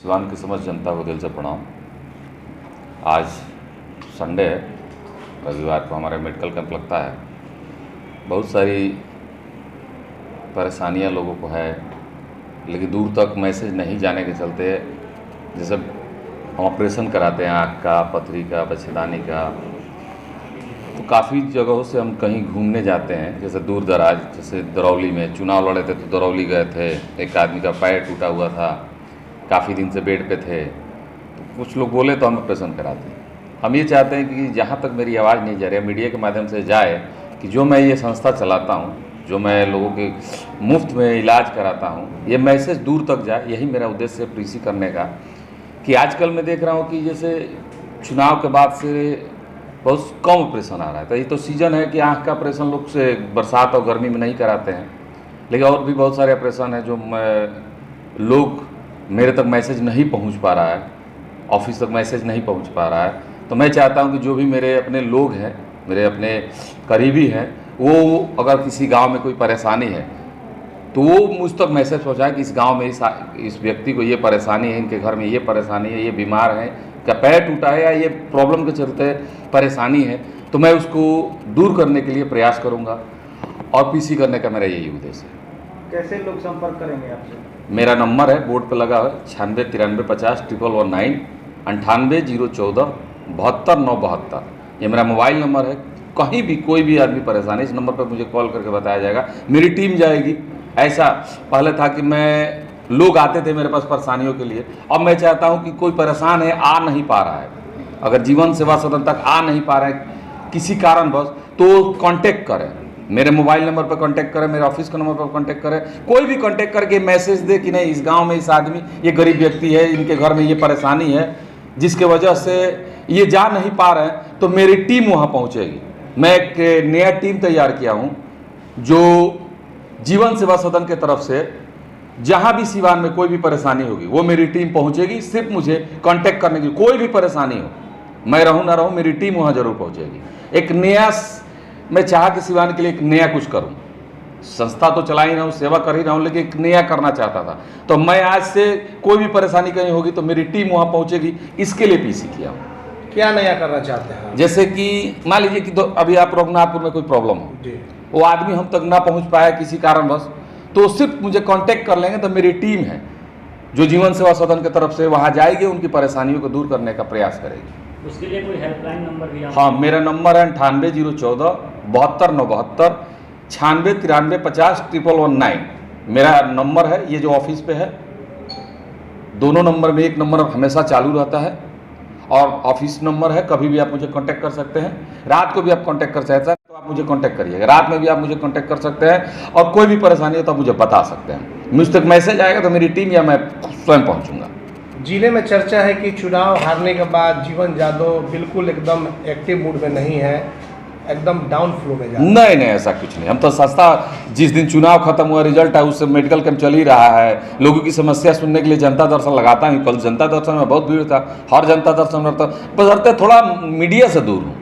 सिवान की समस्त जनता को दिल से प्रणाम। आज संडे है, रविवार को हमारा मेडिकल कैंप लगता है। बहुत सारी परेशानियां लोगों को है, लेकिन दूर तक मैसेज नहीं जाने के चलते जैसे हम ऑपरेशन कराते हैं आँख का, पथरी का, बच्छेदानी का, तो काफ़ी जगहों से हम कहीं घूमने जाते हैं, जैसे दूर दराज, जैसे दरौली में चुनाव लड़े थे तो दरौली गए थे। एक आदमी का पैर टूटा हुआ था, काफ़ी दिन से बेड पे थे, तो कुछ लोग बोले तो हम ऑपरेशन कराते हैं। हम ये चाहते हैं कि जहाँ तक मेरी आवाज़ नहीं जा रही है, मीडिया के माध्यम से जाए कि जो मैं ये संस्था चलाता हूँ, जो मैं लोगों के मुफ्त में इलाज कराता हूँ, ये मैसेज दूर तक जाए। यही मेरा उद्देश्य है प्रीसी करने का। कि आजकल मैं देख रहा हूँ कि जैसे चुनाव के बाद से बहुत कम ऑपरेशन आ रहा है। तो ये तो सीज़न है कि आँख का ऑपरेशन लोग से बरसात और गर्मी में नहीं कराते हैं, लेकिन और भी बहुत सारे ऑपरेशन हैं जो लोग मेरे तक मैसेज नहीं पहुंच पा रहा है, ऑफिस तक मैसेज नहीं पहुंच पा रहा है। तो मैं चाहता हूं कि जो भी मेरे अपने लोग हैं, मेरे अपने करीबी हैं, वो अगर किसी गांव में कोई परेशानी है तो वो मुझ तक मैसेज पहुँचाए कि इस गाँव में इस व्यक्ति को ये परेशानी है, इनके घर में ये परेशानी है, ये बीमार है, क्या पैर टूटा है या ये प्रॉब्लम के चलते परेशानी है, तो मैं उसको दूर करने के लिए प्रयास करूंगा और पीसी करने का मेरा यही उद्देश्य है। कैसे लोग संपर्क करेंगे आपसे? मेरा नंबर है, बोर्ड पे लगा है, 96 93 50 111 98 014 72 972। ये मेरा मोबाइल नंबर है। कहीं भी कोई भी आदमी परेशान है, इस नंबर पर मुझे कॉल करके बताया जाएगा, मेरी टीम जाएगी। ऐसा पहले था कि लोग आते थे मेरे पास परेशानियों के लिए, अब मैं चाहता हूं कि कोई परेशान है, आ नहीं पा रहा है, अगर जीवन सेवा सदन तक आ नहीं पा रहा है किसी कारणवश, तो कांटेक्ट करें, मेरे मोबाइल नंबर पर कांटेक्ट करें, मेरे ऑफिस के नंबर पर कांटेक्ट करें, कोई भी कांटेक्ट करके मैसेज दे कि नहीं, इस गांव में इस आदमी, ये गरीब व्यक्ति है, इनके घर में ये परेशानी है जिसके वजह से ये जा नहीं पा रहे हैं, तो मेरी टीम वहाँ पहुँचेगी। मैं एक नया टीम तैयार किया हूँ जो जीवन सेवा सदन के तरफ से जहां भी सिवान में कोई भी परेशानी होगी वो मेरी टीम पहुंचेगी। सिर्फ मुझे कांटेक्ट करने की, कोई भी परेशानी हो, मैं रहूं ना रहूं, मेरी टीम वहां जरूर पहुंचेगी। एक नया, मैं चाह कि सिवान के लिए एक नया कुछ करूं, संस्था तो चला ही रहा हूं, सेवा कर ही रहा हूं, लेकिन एक नया करना चाहता था। तो मैं आज से कोई भी परेशानी कहीं होगी तो मेरी टीम वहां पहुंचेगी, इसके लिए पीसी किया हूं। क्या नया करना चाहते हैं? जैसे कि मान लीजिए कि अभी आप रघुनाथपुर में कोई प्रॉब्लम हो, वो आदमी हम तक ना पहुंच पाया किसी कारणवश, तो सिर्फ मुझे कांटेक्ट कर लेंगे तो मेरी टीम है जो जीवन सेवा सदन की तरफ से वहां जाएगी, उनकी परेशानियों को दूर करने का प्रयास करेगी। उसके लिए कोई हेल्पलाइन नंबर भी? हाँ, मेरा नंबर है 98 014 72 972 96 93 50 111 मेरा नंबर है। ये जो ऑफिस पे है, दोनों नंबर में एक नंबर हमेशा चालू रहता है और ऑफिस नंबर है, कभी भी आप मुझे कांटेक्ट कर सकते हैं। रात को भी आप कांटेक्ट कर सकते हैं तो आप मुझे कांटेक्ट करिएगा, रात में भी आप मुझे कांटेक्ट कर सकते हैं, और कोई भी परेशानी हो तो आप मुझे बता सकते हैं। मुझ तक मैसेज आएगा तो मेरी टीम या मैं स्वयं पहुंचूंगा। जिले में चर्चा है कि चुनाव हारने के बाद जीवन यादव बिल्कुल एकदम एक्टिव मूड में नहीं है, एकदम डाउन फ्लो में जा रहा है। नहीं, ऐसा कुछ नहीं। हम तो संस्था, जिस दिन चुनाव खत्म हुआ, रिजल्ट है, उससे मेडिकल कैंप चल ही रहा है। लोगों की समस्या सुनने के लिए जनता दर्शन लगाता हूँ। कल जनता दर्शन में बहुत भीड़ था, हर जनता दर्शन में बशर्ते थोड़ा मीडिया से दूर हूँ।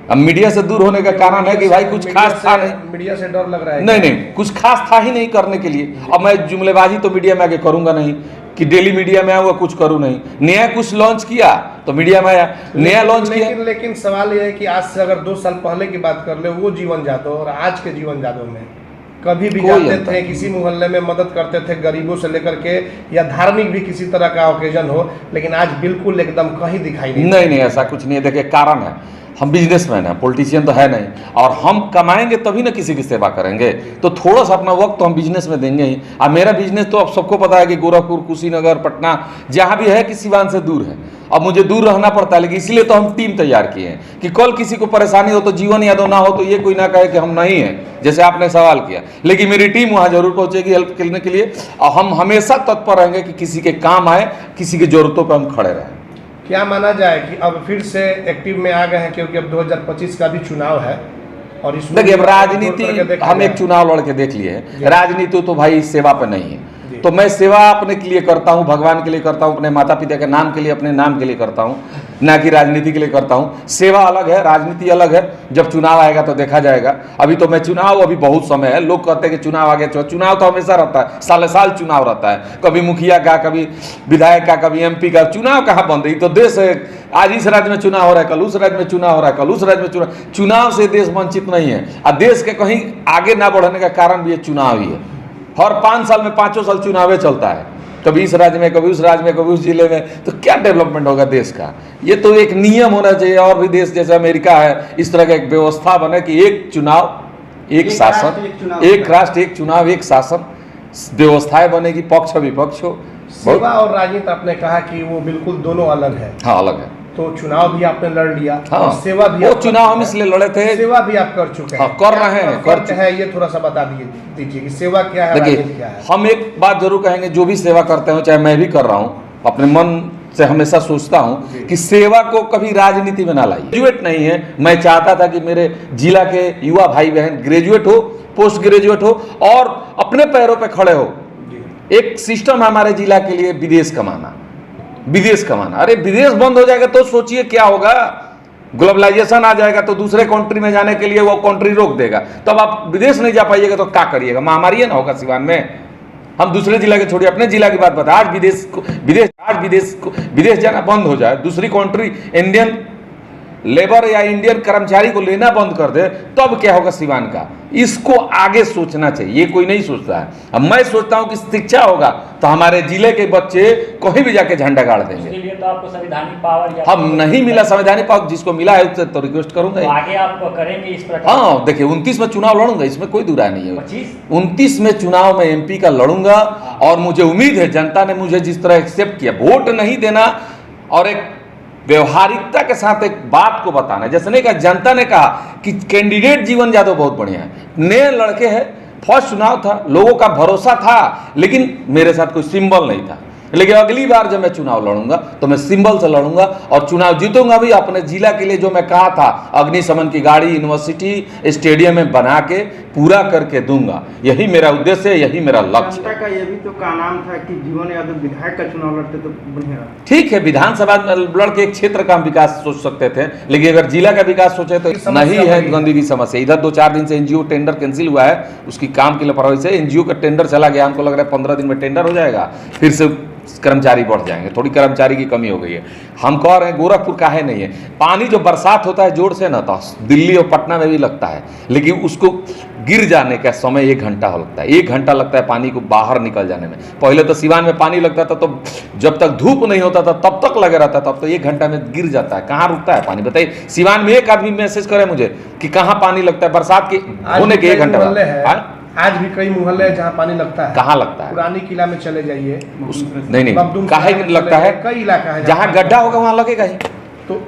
अब मीडिया से दूर होने का कारण है कि भाई कुछ खास था नहीं, मीडिया से डर लग रहा है। नहीं, कुछ खास था ही नहीं करने के लिए। अब मैं जुमलेबाजी तो मीडिया में आगे करूंगा नहीं कि डेली मीडिया में आऊँगा, कुछ करूँ नहीं। नया कुछ लॉन्च किया तो मीडिया में आया, नया लॉन्च किया। लेकिन सवाल यह है कि आज से अगर 2 साल पहले की बात कर ले, वो जीवन यादव और आज के जीवन यादव में कभी भी जाते थे, किसी मोहल्ले में मदद करते थे, गरीबों से लेकर के, या धार्मिक भी किसी तरह का ओकेजन हो, लेकिन आज बिल्कुल एकदम कहीं दिखाई नहीं, ऐसा कुछ नहीं है। देखिए, कारण है, हम बिजनेसमैन हैं, पॉलिटिशियन तो है नहीं, और हम कमाएंगे तभी ना किसी की सेवा करेंगे, तो थोड़ा सा अपना वक्त तो हम बिजनेस में देंगे ही। अब मेरा बिजनेस तो अब सबको पता है कि गोरखपुर, कुशीनगर, पटना, जहाँ भी है कि सिवान से दूर है। अब मुझे दूर रहना पड़ता है, लेकिन इसलिए तो हम टीम तैयार किए हैं कि कल किसी को परेशानी हो तो जीवन यादव ना हो तो ये कोई ना कहे कि हम नहीं हैं, जैसे आपने सवाल किया। लेकिन मेरी टीम वहाँ जरूर पहुँचेगी हेल्प करने के लिए, और हम हमेशा तत्पर रहेंगे कि किसी के काम आए, किसी की जरूरतों पर हम खड़े रहें। क्या माना जाए कि अब फिर से एक्टिव में आ गए हैं, क्योंकि अब 2025 का भी चुनाव है और इसमें देखिए, अब राजनीति हम एक चुनाव लड़ के देख लिए हैं, राजनीति तो भाई सेवा पे नहीं है। तो मैं सेवा अपने के लिए करता हूँ, भगवान के लिए करता हूँ, अपने माता पिता के नाम के लिए, अपने नाम के लिए करता हूँ, ना कि राजनीति के लिए करता हूँ। सेवा अलग है, राजनीति अलग है। जब चुनाव आएगा तो देखा जाएगा। अभी तो मैं चुनाव, अभी बहुत समय है। लोग कहते हैं कि चुनाव आ गया, चुनाव तो हमेशा रहता है, साल साल चुनाव रहता है। कभी मुखिया का, कभी विधायक का, कभी MP का। चुनाव कहाँ बंद है? तो देश है, आज इस राज्य में चुनाव हो रहा है, कल उस राज्य में चुनाव हो रहा है, कल उस राज्य में चुनाव। चुनाव से देश वंचित नहीं है, और देश के कहीं आगे ना बढ़ने का कारण भी ये चुनाव ही है। हर 5 साल में 5 साल चुनाव चलता है, कभी इस राज्य में, कभी उस राज्य में, कभी उस जिले में। तो क्या डेवलपमेंट होगा देश का? ये तो एक नियम होना चाहिए। और भी देश जैसे अमेरिका है, इस तरह का एक व्यवस्था बने कि एक चुनाव एक शासन, एक राष्ट्र एक चुनाव एक शासन, व्यवस्थाएं बनेगी, पक्ष विपक्ष हो। सेवा और राजनीति आपने कहा कि वो बिल्कुल दोनों अलग है। हाँ, अलग है। तो चुनाव भी आपने लड़ लिया, हाँ, और सेवा भी वो चुनाव हम इसलिए लड़े थे, सेवा भी आप कर चुके हैं। हाँ, कर रहे हैं, फर्क है ये थोड़ा सा बता दीजिए कि सेवा क्या है, राजनीति क्या है। हम एक बात जरूर कहेंगे, जो भी सेवा करते हो, चाहे मैं भी कर रहा हूँ, अपने मन से हमेशा सोचता हूँ कि सेवा को कभी राजनीति में ना लाइए। ग्रेजुएट नहीं है, मैं चाहता था कि मेरे जिला के युवा भाई बहन ग्रेजुएट हो, पोस्ट ग्रेजुएट हो और अपने पैरों पे खड़े हो। एक सिस्टम हमारे जिला के लिए विदेश कमाना, विदेश कमाना। अरे विदेश बंद हो जाएगा तो सोचिए क्या होगा। ग्लोबलाइजेशन आ जाएगा तो दूसरे कंट्री में जाने के लिए वो कंट्री रोक देगा, तब आप विदेश नहीं जा पाइएगा तो क्या करिएगा? महामारी है ना होगा सिवान में। हम दूसरे जिला के छोड़िए, अपने जिला की बात बता। आज विदेश जाना बंद हो जाए, दूसरी कंट्री इंडियन लेबर या इंडियन कर्मचारी को लेना बंद कर दे, तब क्या होगा सिवान का? इसको आगे सोचना चाहिए, ये कोई नहीं सोचता है। अब मैं सोचता हूं कि शिक्षा होगा तो हमारे जिले के बच्चे कहीं भी जाके झंडा गाड़ देंगे। उसके लिए तो आपको संवैधानिक पावर हम नहीं मिला संवैधानिक पावर, जिसको मिला है उससे तो रिक्वेस्ट करूंगा। तो आगे आप करेंगे इस प्रकार? हाँ, देखिए 29 में चुनाव लड़ूंगा, इसमें कोई दुराय नहीं है। 29 में चुनाव में MP का लड़ूंगा, और मुझे उम्मीद है जनता ने मुझे जिस तरह एक्सेप्ट किया, वोट नहीं देना और एक व्यवहारिकता के साथ एक बात को बताना। जैसे नहीं कहा, जनता ने कहा कि कैंडिडेट जीवन यादव बहुत बढ़िया है, नए लड़के हैं, फर्स्ट चुनाव था, लोगों का भरोसा था, लेकिन मेरे साथ कोई सिंबल नहीं था। लेकिन अगली बार जब मैं चुनाव लड़ूंगा तो मैं सिंबल से लड़ूंगा और चुनाव जीतूंगा भी। अपने जिला के लिए जो मैं कहा था, अग्निशमन की गाड़ी यूनिवर्सिटी स्टेडियम में बना के पूरा करके दूंगा। यही मेरा उद्देश्य है, यही मेरा लक्ष्य है। का ये भी तो का नाम था कि जीवन यादव विधायक का चुनाव लड़ते तो बढ़िया। ठीक है, विधानसभा में लड़ के एक क्षेत्र का हम विकास सोच सकते थे, लेकिन अगर जिला का विकास सोचे तो नहीं है। गंदगी की समस्या इधर 2-4 दिन से NGO टेंडर कैंसिल हुआ है, उसकी काम की लापरवाही से NGO का टेंडर चला गया। हमको लग रहा है 15 दिन में टेंडर हो जाएगा, फिर से कर्मचारी बढ़ जाएंगे। थोड़ी कर्मचारी की कमी हो गई है। हम कह रहे हैं गोरखपुर काहे नहीं है? पानी जो बरसात होता है जोर से ना, तो दिल्ली और पटना में भी लगता है, लेकिन उसको गिर जाने का समय 1 घंटा लगता है। 1 घंटा लगता है पानी को बाहर निकल जाने में। पहले तो सिवान में पानी लगता था तो जब तक धूप नहीं होता था तब तक लगे रहता था, अब तो 1 घंटा में गिर जाता है। कहाँ रुकता है पानी बताइए? सिवान में एक आदमी मैसेज करे मुझे कि कहाँ पानी लगता है बरसात के होने के 1 घंटा बाद। आज भी कई मुहल्ले हैं जहाँ पानी लगता है। कहाँ लगता है? पुरानी किला में चले जाइए, नहीं, काहे लगता है? कई इलाका है जहाँ गड्ढा होगा वहाँ लगेगा ही। तो